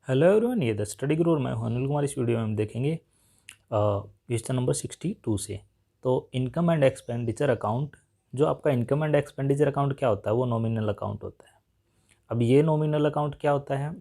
Hello everyone, ये the study गुरु और मैं हूं अनिल कुमार। इस वीडियो में हम देखेंगे क्वेश्चन नंबर 62 से। तो इनकम एंड एक्सपेंडिचर अकाउंट, जो आपका इनकम एंड एक्सपेंडिचर अकाउंट क्या होता है, वो नॉमिनल अकाउंट होता है। अब ये नॉमिनल अकाउंट क्या होता है,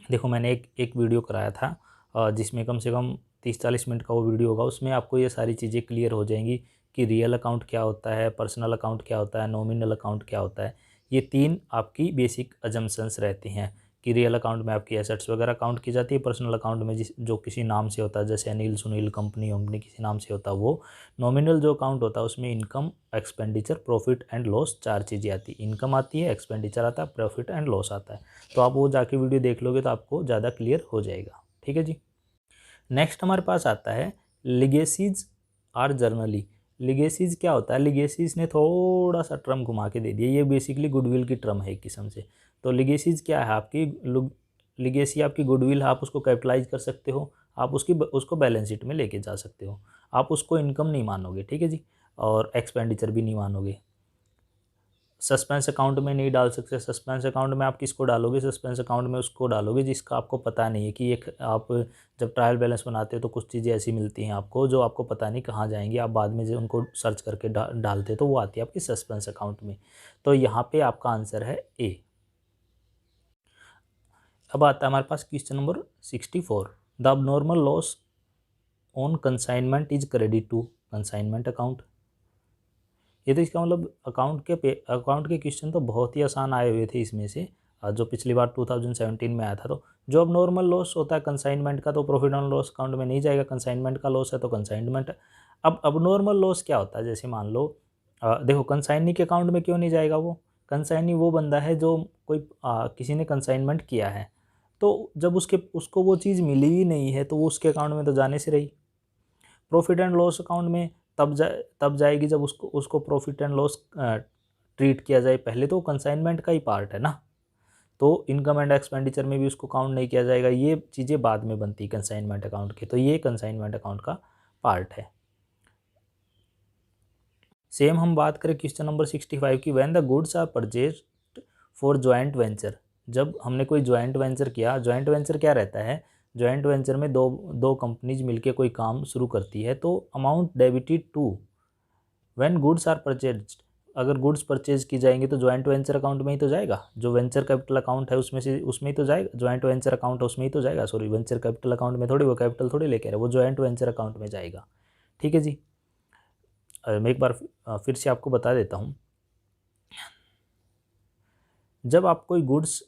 देखो मैंने एक वीडियो कराया था जिसमें कम से कम 30-40 मिनट का वो वीडियो होगा। उसमें आपको ये सारी चीज़ें क्लियर हो जाएंगी कि रियल अकाउंट क्या होता है, पर्सनल अकाउंट क्या होता है, नॉमिनल अकाउंट क्या होता है। ये तीन आपकी बेसिक अजम्पशंस रहती हैं कि रियल अकाउंट में आपकी एसेट्स वगैरह काउंट की जाती है, पर्सनल अकाउंट में जो किसी नाम से होता है, जैसे अनिल सुनील कंपनी वंपनी किसी नाम से होता है वो। नॉमिनल जो अकाउंट होता है उसमें income, expenditure, profit and loss, चार चीज़ें आती है। इनकम आती है, एक्सपेंडिचर आता है, प्रॉफिट एंड लॉस आता है। तो आप वो जाके वीडियो देख लोगे तो आपको ज़्यादा क्लियर हो जाएगा। ठीक है जी। नेक्स्ट हमारे पास आता है लिगेसीज आर जर्नली। लिगेसीज क्या होता है, लिगेसीज ने थोड़ा सा टर्म घुमा के दे दिया। ये बेसिकली गुडविल की टर्म है एक किस्म से। तो लिगेसीज क्या है, आपकी लिगेसी आपकी गुडविल है, आप उसको कैपिटलाइज कर सकते हो, आप उसको बैलेंस शीट में लेके जा सकते हो। आप उसको इनकम नहीं मानोगे, ठीक है जी, और एक्सपेंडिचर भी नहीं मानोगे। सस्पेंस अकाउंट में नहीं डाल सकते। सस्पेंस अकाउंट में आप किसको डालोगे, सस्पेंस अकाउंट में उसको डालोगे जिसका आपको पता नहीं है कि एक आप जब ट्रायल बैलेंस बनाते हो तो कुछ चीज़ें ऐसी मिलती हैं आपको जो आपको पता नहीं कहाँ जाएंगी, आप बाद में जो उनको सर्च करके डालते हो तो वो आती है आपकी सस्पेंस अकाउंट में। तो यहाँ पे आपका आंसर है ए। अब आता है हमारे पास question number 64। The abnormal loss on consignment is credit to consignment account. ये तो इसका मतलब अकाउंट के क्वेश्चन तो बहुत ही आसान आए हुए थे इसमें से, जो पिछली बार 2017 में आया था। तो जो अब नॉर्मल लॉस होता है कंसाइनमेंट का, तो प्रॉफिट एंड लॉस अकाउंट में नहीं जाएगा। कंसाइनमेंट का लॉस है तो कंसाइनमेंट। अब नॉर्मल लॉस क्या होता है, जैसे मान लो देखो कंसाइनी के अकाउंट में क्यों नहीं जाएगा वो। कंसाइनी वो बंदा है जो कोई किसी ने कंसाइनमेंट किया है, तो जब उसको वो चीज़ मिली ही नहीं है तो वो उसके अकाउंट में तो जाने से रही। प्रॉफिट एंड लॉस अकाउंट में तब जाएगी जब उसको प्रॉफिट एंड लॉस ट्रीट किया जाए। पहले तो कंसाइनमेंट का ही पार्ट है ना, तो इनकम एंड एक्सपेंडिचर में भी उसको काउंट नहीं किया जाएगा। ये चीज़ें बाद में बनती कंसाइनमेंट अकाउंट के, तो ये कंसाइनमेंट अकाउंट का पार्ट है। सेम हम बात करें क्वेश्चन नंबर 65 की। When the goods are purchased for joint venture. जब हमने कोई जॉइंट वेंचर किया, जॉइंट वेंचर क्या रहता है, जॉइंट वेंचर में दो कंपनीज मिलके कोई काम शुरू करती है, तो amount debited to when goods are purchased. अगर गुड्स परचेज की जाएंगी तो जॉइंट वेंचर अकाउंट में ही तो जाएगा। जो वेंचर कैपिटल अकाउंट है उसमें ही तो जाएगा। जॉइंट वेंचर अकाउंट है उसमें ही तो जाएगा। सॉरी, वेंचर कैपिटल अकाउंट में थोड़ी, वो कैपिटल थोड़ी लेके आ रहे, वो जॉइंट वेंचर अकाउंट में जाएगा। ठीक है जी। मैं एक बार फिर से आपको बता देता हूँ। जब आप कोई गुड्स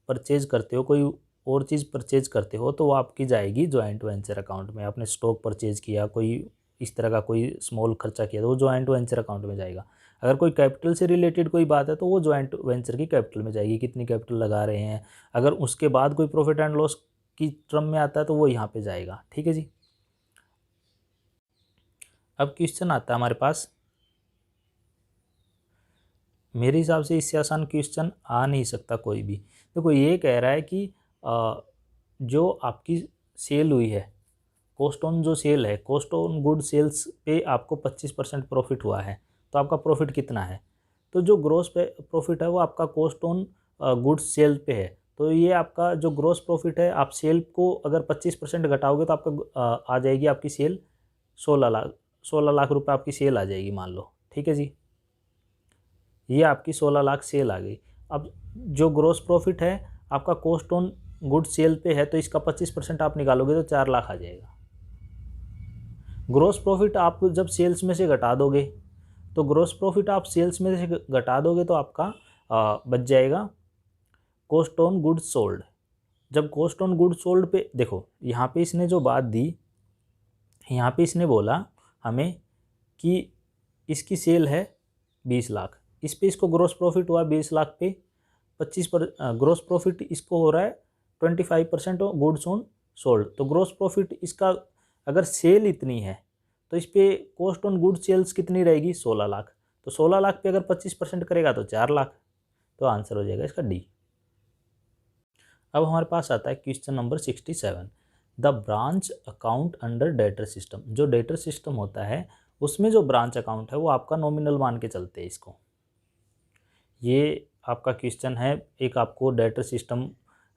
परचेज करते हो, कोई और चीज़ परचेज करते हो, तो वो आपकी जाएगी जॉइंट वेंचर अकाउंट में। आपने स्टॉक परचेज किया, कोई इस तरह का कोई स्मॉल खर्चा किया, तो वो जॉइंट वेंचर अकाउंट में जाएगा। अगर कोई कैपिटल से रिलेटेड कोई बात है तो वो जॉइंट वेंचर की कैपिटल में जाएगी, कितनी कैपिटल लगा रहे हैं। अगर उसके बाद कोई प्रॉफिट एंड लॉस की टर्म में आता है तो वो यहाँ पे जाएगा। ठीक है जी। अब क्वेश्चन आता है हमारे पास, मेरे हिसाब से इससे आसान क्वेश्चन आ नहीं सकता कोई भी। देखो ये कह रहा है कि जो आपकी सेल हुई है, कॉस्ट ऑन जो सेल है, कॉस्ट ऑन गुड सेल्स पे आपको 25% प्रॉफिट हुआ है, तो आपका प्रॉफिट कितना है। तो जो ग्रोस पे प्रॉफिट है वो आपका कॉस्ट ऑन गुड्स सेल पे है। तो ये आपका जो ग्रोस प्रॉफिट है, आप सेल को अगर 25% घटाओगे तो आपका आ जाएगी आपकी सेल 16 लाख। 16 लाख रुपये आपकी सेल आ जाएगी मान लो। ठीक है जी, ये आपकी 16 लाख सेल आ गई। अब जो ग्रोस प्रॉफिट है आपका कॉस्ट ऑन गुड सेल पे है, तो इसका 25% आप निकालोगे तो 4 लाख आ जाएगा। ग्रोस प्रॉफिट आप जब सेल्स में से घटा दोगे, तो ग्रोस प्रॉफिट आप सेल्स में से घटा दोगे तो आपका बच जाएगा कॉस्ट ऑन गुड्स सोल्ड। जब कॉस्ट ऑन गुड्स सोल्ड पे देखो, यहाँ पे इसने जो बात दी, यहाँ पे इसने बोला हमें कि इसकी सेल है 20 लाख, इस पे इसको ग्रोस प्रॉफिट हुआ 20 लाख पे 25 पर ग्रोस प्रॉफिट इसको हो रहा है 25% गुड्स ऑन सोल्ड। तो ग्रोस प्रॉफिट इसका अगर सेल इतनी है तो इस पे कॉस्ट ऑन गुड सेल्स कितनी रहेगी, 16 लाख। तो 16 लाख पे अगर 25% करेगा तो 4 लाख। तो आंसर हो जाएगा इसका डी। अब हमारे पास आता है question number 67। The branch account under debtor system. जो डेटर सिस्टम होता है उसमें जो ब्रांच अकाउंट है वो आपका नॉमिनल मान के चलते हैं इसको। ये आपका क्वेश्चन है, एक आपको डेटर सिस्टम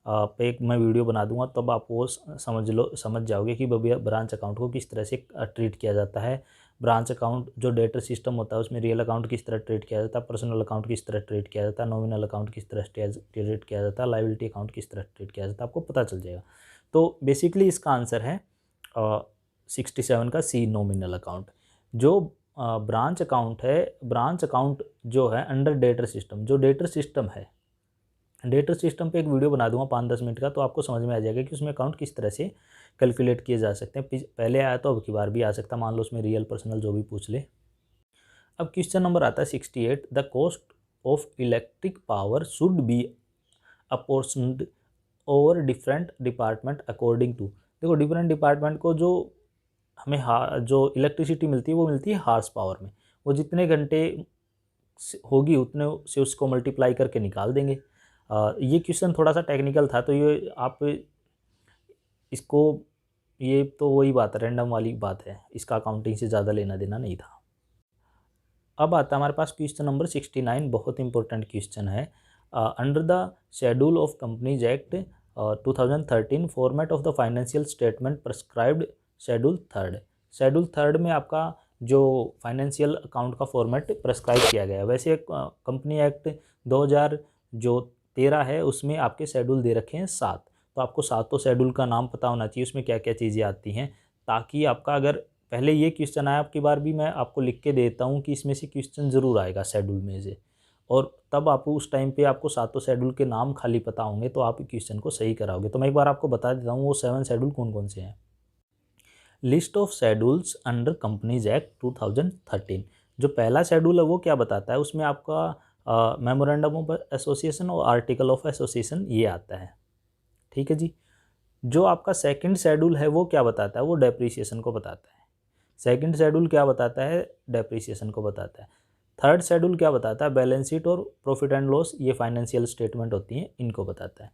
पे एक मैं वीडियो बना दूंगा, तब आप वो समझ जाओगे कि भैया ब्रांच अकाउंट को किस तरह से ट्रीट किया जाता है। ब्रांच अकाउंट जो डेटर सिस्टम होता है उसमें रियल अकाउंट किस तरह ट्रीट किया जाता है, पर्सनल अकाउंट किस तरह ट्रीट किया जाता है, नॉमिनल अकाउंट किस तरह ट्रीट किया जाता है, लायबिलिटी अकाउंट किस तरह ट्रीट किया जाता है, आपको पता चल जाएगा। तो बेसिकली इसका आंसर है 67 का सी, नॉमिनल अकाउंट। जो ब्रांच अकाउंट है, ब्रांच अकाउंट जो है अंडर डेटर सिस्टम, जो डेटर सिस्टम है, डेटर सिस्टम पे एक वीडियो बना दूंगा 5-10 मिनट का, तो आपको समझ में आ जाएगा कि उसमें अकाउंट किस तरह से कैलकुलेट किए जा सकते हैं। पहले आया तो अब की बार भी आ सकता, मान लो उसमें रियल पर्सनल जो भी पूछ ले। अब क्वेश्चन नंबर आता है 68, the cost of electric power should be apportioned over different department according to. देखो डिफरेंट डिपार्टमेंट को जो हमें जो इलेक्ट्रिसिटी मिलती है वो मिलती है हार्स पावर में, वो जितने घंटे होगी उतने से उसको मल्टीप्लाई करके निकाल देंगे। ये क्वेश्चन थोड़ा सा टेक्निकल था, तो ये आप इसको, ये तो वही बात है, रैंडम वाली बात है, इसका अकाउंटिंग से ज़्यादा लेना देना नहीं था। अब आता है हमारे पास क्वेश्चन नंबर 69, बहुत इंपॉर्टेंट क्वेश्चन है। Under the schedule of companies act 2013 format of the financial statement prescribed schedule third. Schedule third में आपका जो फाइनेंशियल अकाउंट का फॉर्मेट प्रेस्क्राइब किया गया है। वैसे कंपनी एक्ट 2013 है, उसमें आपके शेड्यूल दे रखे हैं 7, तो आपको 7 शेड्यूल का नाम पता होना चाहिए, उसमें क्या क्या चीज़ें आती हैं, ताकि आपका अगर पहले ये क्वेश्चन आया, आपकी बार भी मैं आपको लिख के देता हूँ कि इसमें से क्वेश्चन ज़रूर आएगा शेड्यूल में से, और तब आप उस टाइम पे आपको 7 शेड्यूल के नाम खाली पता होंगे तो आप क्वेश्चन को सही कराओगे। तो मैं एक बार आपको बता देता हूँ वो 7 शेड्यूल कौन कौन से हैं। List of schedules under companies act 2013। जो पहला शेड्यूल है वो क्या बताता है, उसमें आपका मेमोरेंडम ऑफ एसोसिएशन और आर्टिकल ऑफ एसोसिएशन ये आता है, ठीक है जी। जो आपका सेकंड शेड्यूल है वो क्या बताता है, वो डेप्रीसिएशन को बताता है। सेकंड शेड्यूल क्या बताता है, डेप्रीसिएशन को बताता है। थर्ड शेड्यूल क्या बताता है, बैलेंस शीट और प्रॉफिट एंड लॉस, ये फाइनेंशियल स्टेटमेंट होती हैं, इनको बताता है।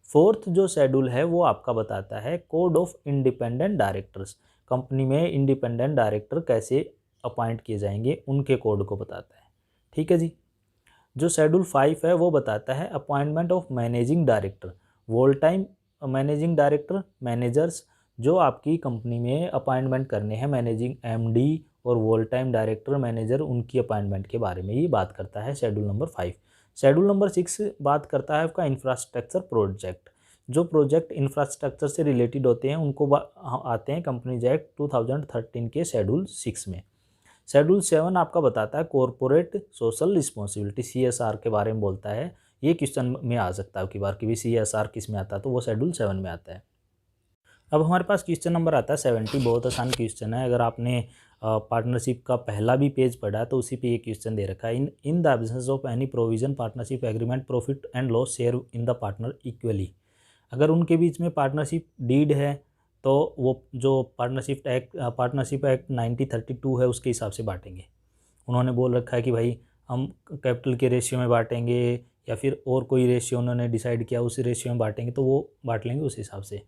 फोर्थ जो शेड्यूल है वो आपका बताता है code of independent directors, company में इंडिपेंडेंट डायरेक्टर कैसे अपॉइंट किए जाएंगे उनके कोड को बताता है, ठीक है जी। जो शेड्यूल 5 है वो बताता है appointment of managing director, whole time managing director, managers जो आपकी कंपनी में अपॉइंटमेंट करने हैं, मैनेजिंग एमडी और वोल टाइम डायरेक्टर मैनेजर, उनकी अपॉइंटमेंट के बारे में ये बात करता है शेड्यूल नंबर 5। शेड्यूल नंबर 6 बात करता है आपका इंफ्रास्ट्रक्चर प्रोजेक्ट, जो प्रोजेक्ट इंफ्रास्ट्रक्चर से रिलेटेड होते हैं उनको आते हैं कंपनीज एक्ट 2013 के शेड्यूल 6 में। शेड्यूल 7 आपका बताता है कॉरपोरेट सोशल रिस्पॉन्सिबिलिटी, CSR के बारे में बोलता है। ये क्वेश्चन में आ सकता है कि बार की भी CSR किस में आता है, तो वो शेड्यूल 7 में आता है। अब हमारे पास क्वेश्चन नंबर आता है 70, बहुत आसान क्वेश्चन है। अगर आपने पार्टनरशिप का पहला भी पेज पढ़ा तो उसी पे ये क्वेश्चन दे रखा है। In the absence of any provision partnership agreement profit and loss share in the partner equally. अगर उनके बीच में पार्टनरशिप डीड है तो वो जो पार्टनरशिप एक्ट 1932 है उसके हिसाब से बांटेंगे। उन्होंने बोल रखा है कि भाई हम कैपिटल के रेशियो में बांटेंगे या फिर और कोई रेशियो उन्होंने डिसाइड किया उसी रेशियो में बांटेंगे, तो वो बांट लेंगे उस हिसाब से।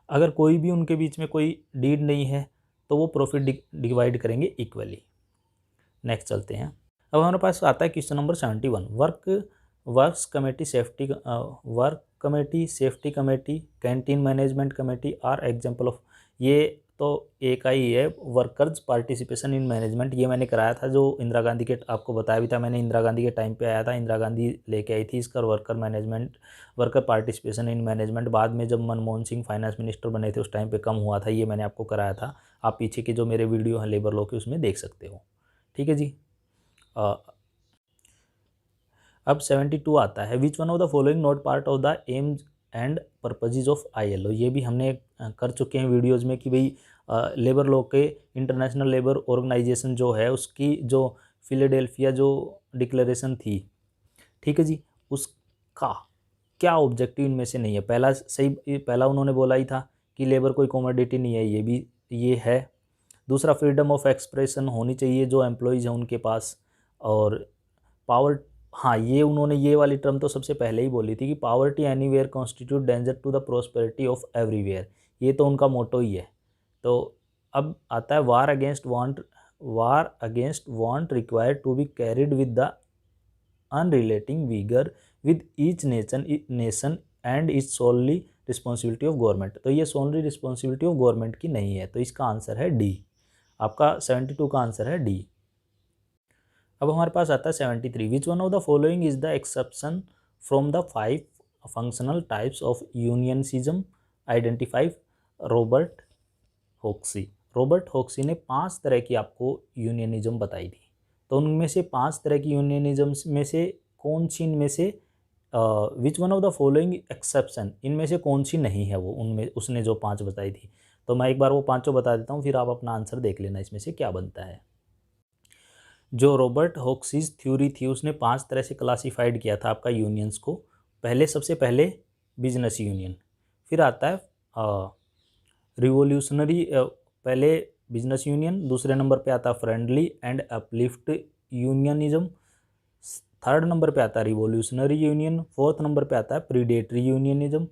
अगर कोई भी उनके बीच में कोई डीड नहीं है तो वो प्रॉफिट डिवाइड करेंगे इक्वली। नेक्स्ट चलते हैं। अब हमारे पास आता है question number 71, work committee, safety committee, canteen management committee are example of. ये तो एक ही है, वर्कर्स पार्टिसिपेशन इन मैनेजमेंट, ये मैंने कराया था, जो इंदिरा गांधी के, आपको बताया भी था मैंने, इंदिरा गांधी के टाइम पे आया था, इंदिरा गांधी लेके आई थी इसका वर्कर पार्टिसिपेशन इन मैनेजमेंट। बाद में जब मनमोहन सिंह फाइनेंस मिनिस्टर बने थे उस टाइम पे कम हुआ था, ये मैंने आपको कराया था। आप पीछे के जो मेरे वीडियो हैं लेबर लॉ के उसमें देख सकते हो, ठीक है जी। अब 72 आता है, विच one of the following not part of the AIIMS and purposes of ILO। ये भी हमने कर चुके हैं वीडियोज़ में कि भाई लेबर लॉ के, इंटरनेशनल लेबर ऑर्गेनाइजेशन जो है उसकी जो फिलाडेल्फिया जो डिक्लेरेशन थी, ठीक है जी, उसका क्या ऑब्जेक्टिव इनमें से नहीं है। पहला उन्होंने बोला ही था कि लेबर कोई कॉमोडिटी नहीं है, ये भी ये है। दूसरा फ्रीडम ऑफ एक्सप्रेशन होनी चाहिए जो एम्प्लॉयज़ हैं उनके पास, और पावर, हाँ ये उन्होंने ये वाली टर्म तो सबसे पहले ही बोली थी कि poverty anywhere constitute danger to the prosperity of everywhere, ये तो उनका मोटो ही है। तो अब आता है war against want required to be carried with the unrelenting vigour with each nation and is solely responsibility of government. तो ये सोनली रिस्पॉन्सिबिलिटी ऑफ गवर्नमेंट की नहीं है, तो इसका आंसर है डी। आपका 72 का आंसर है डी। अब हमारे पास आता है 73, which one of the following is the exception from the 5 functional types of unionism, identify Robert Hoxie. Robert Hoxie ने 5 तरह की आपको यूनियनिज्म बताई थी, तो उनमें से 5 तरह की यूनियनिज्म में से कौन सी इनमें से विच one of the following exception, इनमें से कौन सी नहीं है वो उनमें, उसने जो 5 बताई थी। तो मैं एक बार वो 5 बता देता हूँ, फिर आप अपना आंसर देख लेना इसमें से क्या बनता है। जो रॉबर्ट हॉक्सीज थ्योरी थी उसने 5 तरह से क्लासीफाइड किया था आपका यूनियंस को। सबसे पहले बिजनेस यूनियन, फिर आता है रिवोल्यूशनरी, पहले बिजनेस यूनियन, दूसरे नंबर पे आता है friendly and uplift unionism, third number पे आता है रिवोल्यूशनरी यूनियन, फोर्थ नंबर पे आता है प्रीडेटरी यूनियनिज्म,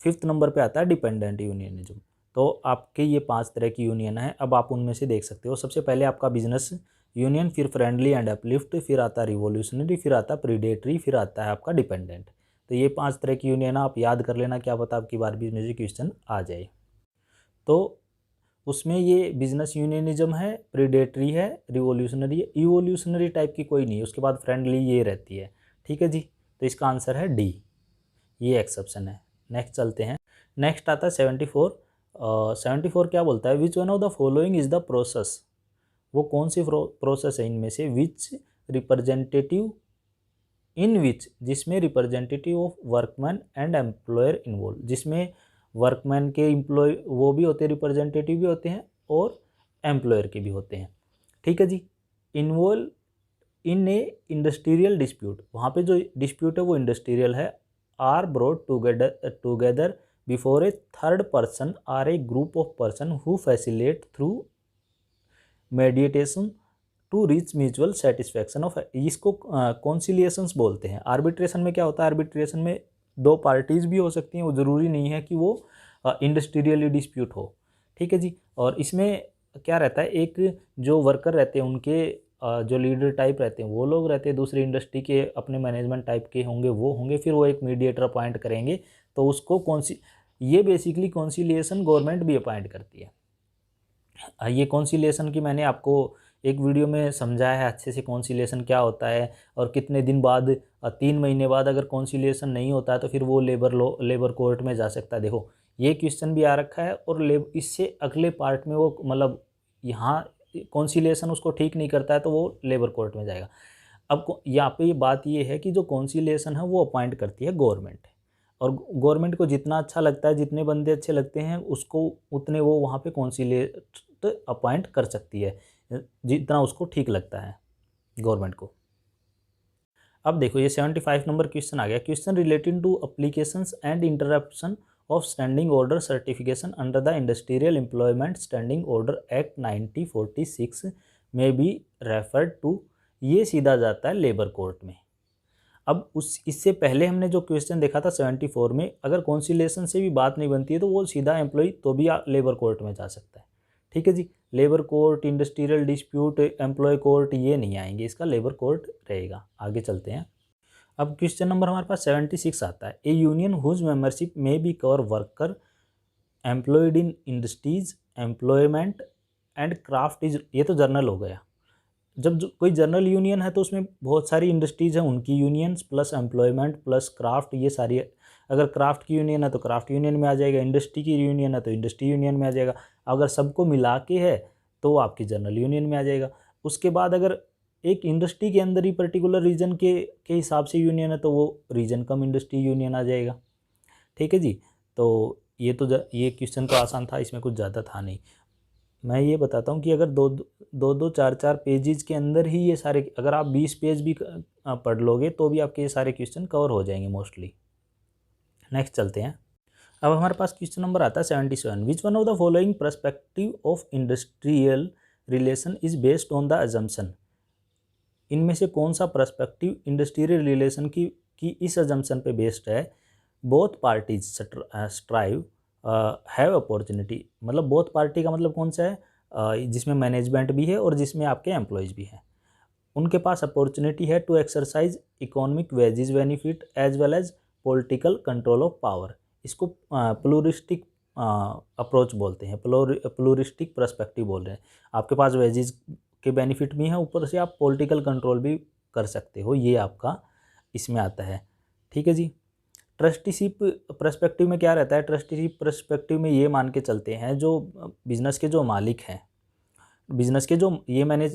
फिफ्थ नंबर पे आता है डिपेंडेंट यूनियनिज्म। तो आपके ये 5 तरह की यूनियन है। अब आप उनमें से देख सकते हो, सबसे पहले आपका बिजनेस यूनियन, फिर फ्रेंडली एंड अपलिफ्ट, फिर आता है रिवोल्यूशनरी, फिर आता है प्रीडेटरी, फिर आता है आपका डिपेंडेंट। तो ये 5 तरह की यूनियन आप याद कर लेना, क्या पता आपकी बार भी में से क्वेश्चन आ जाए। तो उसमें ये बिजनेस यूनियनिज्म है, प्रीडेटरी है, रिवोल्यूशनरी है, इवोल्यूशनरी टाइप की कोई नहीं है, उसके बाद फ्रेंडली ये रहती है। ठीक है जी, तो इसका आंसर है डी, ये एक्सेप्शन है। नेक्स्ट चलते हैं। नेक्स्ट आता है 74। 74 क्या बोलता है, विच one of the following is the process, वो कौन सी प्रोसेस है इनमें से, विच रिप्रेजेंटेटिव इन विच, जिसमें representative of workman and employer involve, जिसमें वर्कमैन के एम्प्लॉय वो भी होते हैं, रिप्रेजेंटेटिव भी होते हैं और एम्प्लॉयर के भी होते हैं। ठीक है जी। Involve in a industrial dispute, वहाँ पे जो डिस्प्यूट है वो इंडस्ट्रियल है, are brought together before a third person or a group of person who facilitate through mediation to reach mutual satisfaction of, इसको कॉन्सिलिएशंस बोलते हैं। आर्बिट्रेशन में क्या होता है, आर्बिट्रेशन में 2 पार्टीज़ भी हो सकती हैं, वो ज़रूरी नहीं है कि वो इंडस्ट्रियली डिस्प्यूट हो। ठीक है जी। और इसमें क्या रहता है, एक जो वर्कर रहते हैं उनके जो लीडर टाइप रहते हैं वो लोग रहते हैं, दूसरी इंडस्ट्री के अपने मैनेजमेंट टाइप के होंगे वो होंगे, फिर वो एक मीडिएटर अपॉइंट करेंगे, तो उसको ये बेसिकली कॉन्सिलिएशन गवर्नमेंट भी अपॉइंट करती है। ये कॉन्सिलिएशन की मैंने आपको एक वीडियो में समझाया है अच्छे से, कॉन्सिलिएशन क्या होता है और कितने दिन बाद, 3 महीने बाद अगर कॉन्सिलिएशन नहीं होता है तो फिर वो लेबर कोर्ट में जा सकता है। देखो ये क्वेश्चन भी आ रखा है, और इससे अगले पार्ट में वो मतलब यहाँ कॉन्सिलिएशन उसको ठीक नहीं करता है तो वो लेबर कोर्ट में जाएगा। अब यहाँ पे ये बात ये है कि जो कॉन्सिलिएशन है वो अपॉइंट करती है गवर्नमेंट, और गवर्नमेंट को जितना अच्छा लगता है, जितने बंदे अच्छे लगते हैं उसको उतने वो वहाँ पे कॉन्सिलिएट अपॉइंट कर सकती है, जितना उसको ठीक लगता है गवर्नमेंट को। अब देखो ये 75 नंबर क्वेश्चन आ गया, question relating to applications and interruption of standing order certification under the industrial employment standing order act 1946 may be referred to, ये सीधा जाता है लेबर कोर्ट में। अब इससे पहले हमने जो क्वेश्चन देखा था 74 में, अगर कॉन्सिलिएशन से भी बात नहीं बनती है तो वो सीधा एम्प्लॉय तो भी लेबर कोर्ट में जा सकता है। ठीक है जी। Labour court, industrial dispute, employ court ये नहीं आएंगे, इसका लेबर कोर्ट रहेगा। आगे चलते हैं। अब क्वेश्चन नंबर हमारे पास 76 आता है, a union whose membership may be cover worker employed in industries employment and craft is, ये तो जर्नल हो गया। जब कोई जर्नल यूनियन है तो उसमें बहुत सारी इंडस्ट्रीज़ हैं उनकी unions plus employment plus craft, ये सारी, अगर क्राफ्ट की यूनियन है तो क्राफ्ट यूनियन में आ जाएगा, इंडस्ट्री की यूनियन है तो इंडस्ट्री यूनियन में आ जाएगा, अगर सबको मिला के है तो आपकी जर्नल यूनियन में आ जाएगा। उसके बाद अगर एक इंडस्ट्री के अंदर ही पर्टिकुलर रीजन के हिसाब से यूनियन है तो वो रीजन कम इंडस्ट्री यूनियन आ जाएगा। ठीक है जी। तो ये क्वेश्चन तो आसान था, इसमें कुछ ज़्यादा था नहीं। मैं ये बताता हूँ कि अगर दो 4 पेजेस के अंदर ही ये सारे, अगर आप 20 पेज भी पढ़ लोगे तो भी आपके ये सारे क्वेश्चन कवर हो जाएंगे मोस्टली। नेक्स्ट चलते हैं। अब हमारे पास क्वेश्चन नंबर आता है 77, विच one of the following perspective of industrial relation is based on the assumption, इनमें से कौन सा पर्सपेक्टिव इंडस्ट्रियल रिलेशन की इस अजम्पशन पे बेस्ड है, both parties strive have opportunity, मतलब बोथ पार्टी का मतलब कौन सा है, जिसमें मैनेजमेंट भी है और जिसमें आपके एम्प्लॉयज़ भी हैं, उनके पास अपॉर्चुनिटी है to exercise economic wages benefit as well as political control of power. इसको प्लूरिस्टिक अप्रोच बोलते हैं, प्लूरिस्टिक पर्सपेक्टिव बोल रहे हैं। आपके पास वेजेस के बेनिफिट भी हैं, ऊपर से आप पॉलिटिकल कंट्रोल भी कर सकते हो, ये आपका इसमें आता है। ठीक है जी। ट्रस्टीशिप पर्सपेक्टिव में क्या रहता है? ट्रस्टीशिप पर्सपेक्टिव में ये मान के चलते हैं, जो बिजनेस के जो मालिक हैं, बिजनेस के जो, ये मैंने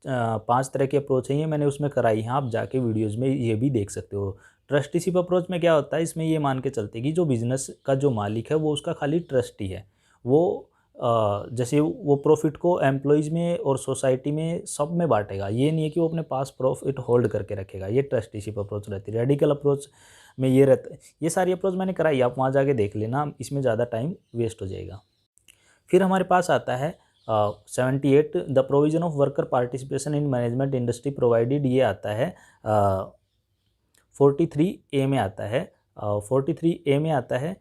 5 तरह के अप्रोच हैं, ये मैंने उसमें कराई हैं, आप जाके वीडियोज़ में ये भी देख सकते हो। ट्रस्टीशिप अप्रोच में क्या होता है, इसमें ये मान के चलते कि जो बिज़नेस का जो मालिक है वो उसका खाली ट्रस्टी है। वो जैसे वो प्रॉफिट को एम्प्लॉयज़ में और सोसाइटी में सब में बांटेगा, ये नहीं है कि वो अपने पास प्रॉफिट होल्ड करके रखेगा। ये ट्रस्टीशिप अप्रोच रहती है। रेडिकल अप्रोच में ये रहता है, ये सारी अप्रोच मैंने कराई, आप वहाँ जाके देख लेना, इसमें ज़्यादा टाइम वेस्ट हो जाएगा। फिर हमारे पास आता है 78 the provision of worker participation in management industry provided, ये आता है 43A में आता है। 43A में आता है।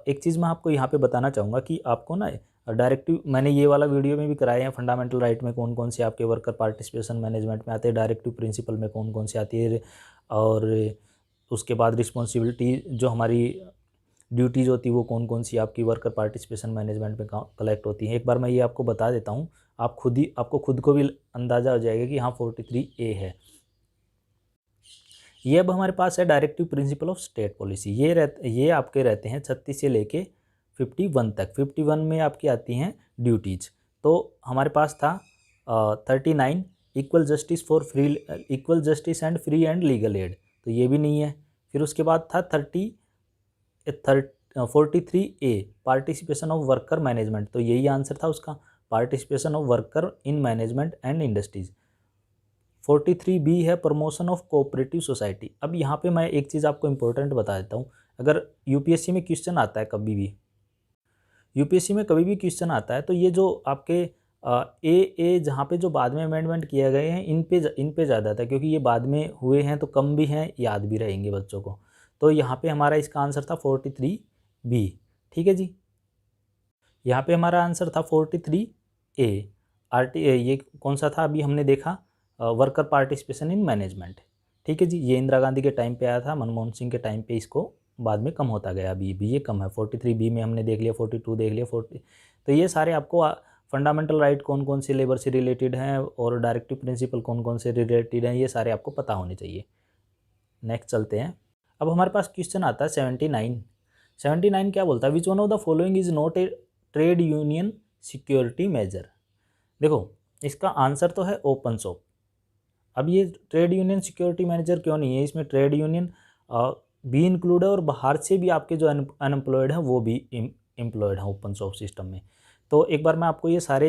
एक चीज़ मैं आपको यहाँ पे बताना चाहूँगा कि आपको ना डायरेक्टिव, मैंने ये वाला वीडियो में भी कराए हैं, फंडामेंटल राइट में कौन कौन से आपके वर्कर पार्टिसिपेशन मैनेजमेंट में आते हैं, डायरेक्टिव प्रिंसिपल में कौन कौन से आती है, और उसके बाद रिस्पॉन्सिबिलिटी जो हमारी ड्यूटीज़ होती है वो कौन कौन सी आपकी वर्कर पार्टिसिपेशन मैनेजमेंट में कलेक्ट होती हैं। एक बार मैं ये आपको बता देता हूँ, आपको खुद को भी अंदाज़ा हो जाएगा कि हाँ 43A है। ये अब हमारे पास है directive principle of state policy. ये आपके रहते हैं 36 से लेके 51 तक। 51 में आपकी आती हैं ड्यूटीज़। तो हमारे पास था 39 equal justice for free, equal justice and free and legal aid, तो ये भी नहीं है। फिर उसके बाद था 43A participation of worker management, तो यही आंसर था उसका, participation of worker in management and industries. 43B है प्रमोशन ऑफ कोऑपरेटिव सोसाइटी। अब यहाँ पे मैं एक चीज़ आपको इंपॉर्टेंट बता देता हूँ, अगर यूपीएससी में क्वेश्चन आता है कभी भी, यूपीएससी में कभी भी क्वेश्चन आता है, तो ये जो आपके ए जहाँ पे जो बाद में अमेंडमेंट किए गए हैं, इन पे ज़्यादा था, क्योंकि ये बाद में हुए हैं तो कम भी हैं, याद भी रहेंगे बच्चों को। तो यहाँ पे हमारा इसका आंसर था 43B। ठीक है जी, यहाँ पे हमारा आंसर था 43A। ये कौन सा था अभी हमने देखा, वर्कर पार्टिसिपेशन इन मैनेजमेंट। ठीक है जी, ये इंदिरा गांधी के टाइम पे आया था, मनमोहन सिंह के टाइम पे इसको बाद में कम होता गया, अभी भी ये कम है। 43B में हमने देख लिया, 42 देख लिया, 40। तो ये सारे आपको फंडामेंटल राइट कौन कौन से लेबर से रिलेटेड हैं और डायरेक्टिव प्रिंसिपल कौन कौन से रिलेटेड हैं, ये सारे आपको पता होने चाहिए। नेक्स्ट चलते हैं। अब हमारे पास क्वेश्चन आता है 79 क्या बोलता है, विच one of the following is not a trade union security measure. देखो इसका आंसर तो है ओपन शॉप। अब ये ट्रेड यूनियन सिक्योरिटी मैनेजर क्यों नहीं है, इसमें ट्रेड यूनियन भी इंक्लूड है और बाहर से भी आपके जो अनएम्प्लॉयड हैं वो भी एम्प्लॉयड हैं ओपन शॉप सिस्टम में। तो एक बार मैं आपको ये सारे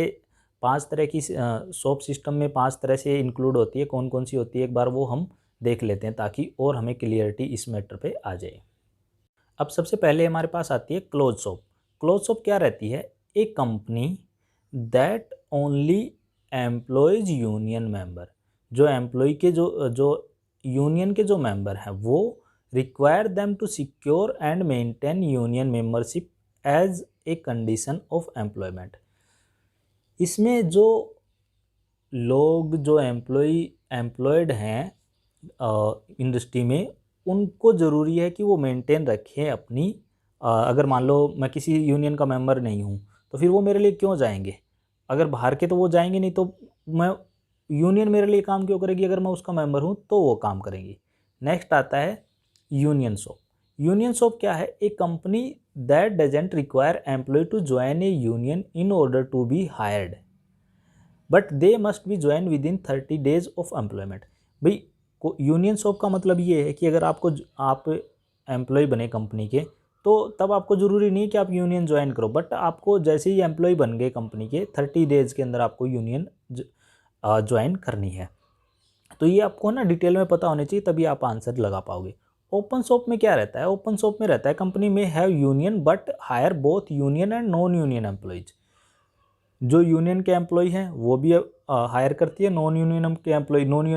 5 तरह की शॉप सिस्टम में 5 तरह से इंक्लूड होती है, कौन कौन सी होती है एक बार वो हम देख लेते हैं, ताकि और हमें क्लियरिटी इस मैटर पे आ जाए। अब सबसे पहले हमारे पास आती है क्लोज शॉप। क्लोज शॉप क्या रहती है, a company that only employs union member, जो एम्प्लॉय के जो यूनियन के जो मेंबर हैं वो require them to secure and maintain union membership as a condition of employment. इसमें जो लोग जो एम्प्लॉयड हैं इंडस्ट्री में, उनको ज़रूरी है कि वो मेंटेन रखें अपनी, अगर मान लो मैं किसी यूनियन का मेंबर नहीं हूँ तो फिर वो मेरे लिए क्यों जाएंगे, अगर बाहर के तो वो जाएंगे नहीं, तो मैं यूनियन मेरे लिए काम क्यों करेगी, अगर मैं उसका मेंबर हूँ तो वो काम करेंगी। नेक्स्ट आता है यूनियन शॉप। यूनियन शॉप क्या है, a company that doesn't require employ to join a union in order to be hired but they must be join within 30 days of employment. भाई यूनियन शॉप का मतलब ये है कि अगर आप एम्प्लॉय बने कंपनी के, तो तब आपको ज़रूरी नहीं कि आप यूनियन ज्वाइन करो, बट आपको जैसे ही एम्प्लॉय बन गए कंपनी के 30 days के अंदर आपको यूनियन ज्वाइन करनी है। तो ये आपको ना डिटेल में पता होनी चाहिए, तभी आप आंसर लगा पाओगे। ओपन शॉप में क्या रहता है, ओपन शॉप में रहता है कंपनी में have union but hire both union and non union employees. जो यूनियन के एम्प्लॉय हैं वो भी हायर करती है, नॉन यूनियन के एम्प्लॉय, नॉन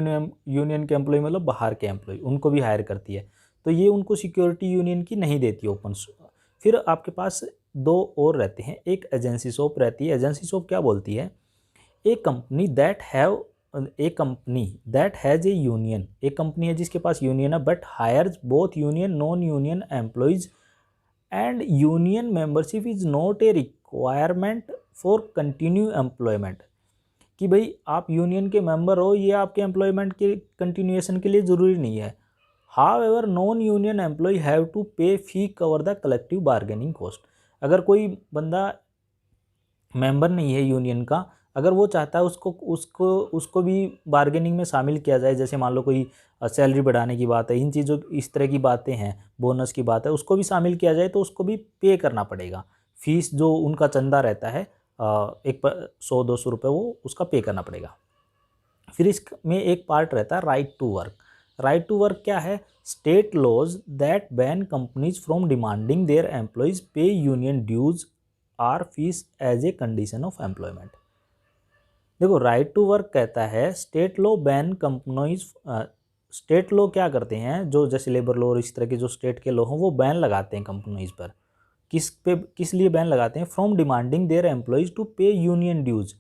यूनियन के एम्प्लॉय मतलब बाहर के एम्प्लॉय, उनको भी हायर करती है। तो ये उनको सिक्योरिटी यूनियन की नहीं देती ओपन शॉप। फिर आपके पास 2 और रहते हैं, एक एजेंसी शॉप रहती है। एजेंसी शॉप क्या बोलती है, a company that have a company that has a union, एक कंपनी है जिसके पास यूनियन है but hires both union non union employees and union membership is not a requirement for continue employment, कि भाई आप यूनियन के मेंबर हो ये आपके एम्प्लॉयमेंट के कंटिन्यूएशन के लिए ज़रूरी नहीं है। However non union employ have to pay fee cover the collective bargaining cost, अगर कोई बंदा मेंबर नहीं है यूनियन का, अगर वो चाहता है उसको भी बार्गेनिंग में शामिल किया जाए, जैसे मान लो कोई सैलरी बढ़ाने की बात है, इन चीज़ों इस तरह की बातें हैं, बोनस की बात है, उसको भी शामिल किया जाए तो उसको भी पे करना पड़ेगा। फीस जो उनका चंदा रहता है 100-200 रुपये वो उसका पे करना पड़ेगा। फिर इसमें एक पार्ट रहता है right to work. Right to work क्या है? State laws that ban companies from demanding their employees pay union dues or fees as a condition of employment. देखो राइट टू वर्क कहता है state law ban companies, state law क्या करते हैं, जो जैसे लेबर लॉ और इस तरह के जो स्टेट के लॉ हों वो बैन लगाते हैं कंपनीज पर। किस लिए बैन लगाते हैं? From demanding their employees to pay union dues,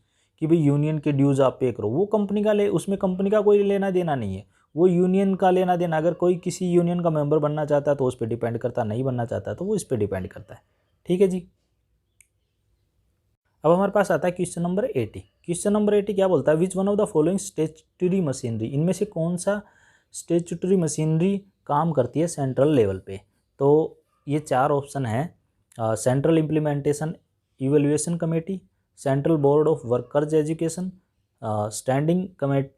कि भाई यूनियन के ड्यूज आप पे करो, वो कंपनी का उसमें कंपनी का कोई लेना देना नहीं है, वो यूनियन का लेना देना। अगर कोई किसी यूनियन का मेंबर बनना चाहता है तो उस पर डिपेंड करता है, नहीं बनना चाहता है तो वो इस पर डिपेंड करता है। ठीक है जी। अब हमारे पास आता है क्वेश्चन नंबर 80। क्वेश्चन नंबर 80 क्या बोलता है? विच one of the following statutory machinery, इनमें से कौन सा स्टेचुटरी मशीनरी काम करती है सेंट्रल लेवल पे? तो ये 4 ऑप्शन हैं, central implementation evaluation committee, central board of workers education, standing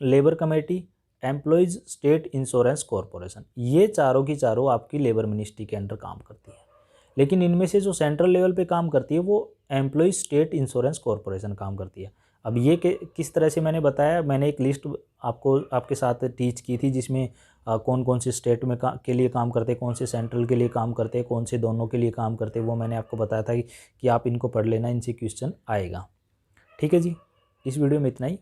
labour committee, employees state insurance corporation. ये चारों की चारों आपकी लेबर मिनिस्ट्री के अंडर काम करती है, लेकिन इनमें से जो सेंट्रल लेवल पे काम करती है वो एम्प्लॉयज़ स्टेट इंश्योरेंस कॉरपोरेशन काम करती है। अब ये किस तरह से मैंने बताया, मैंने एक लिस्ट आपके साथ टीच की थी जिसमें कौन कौन से स्टेट में के लिए काम करते, कौन से सेंट्रल के लिए काम करते, कौन से दोनों के लिए काम करते, वो मैंने आपको बताया था कि आप इनको पढ़ लेना, इनसे क्वेश्चन आएगा। ठीक है जी, इस वीडियो में इतना ही।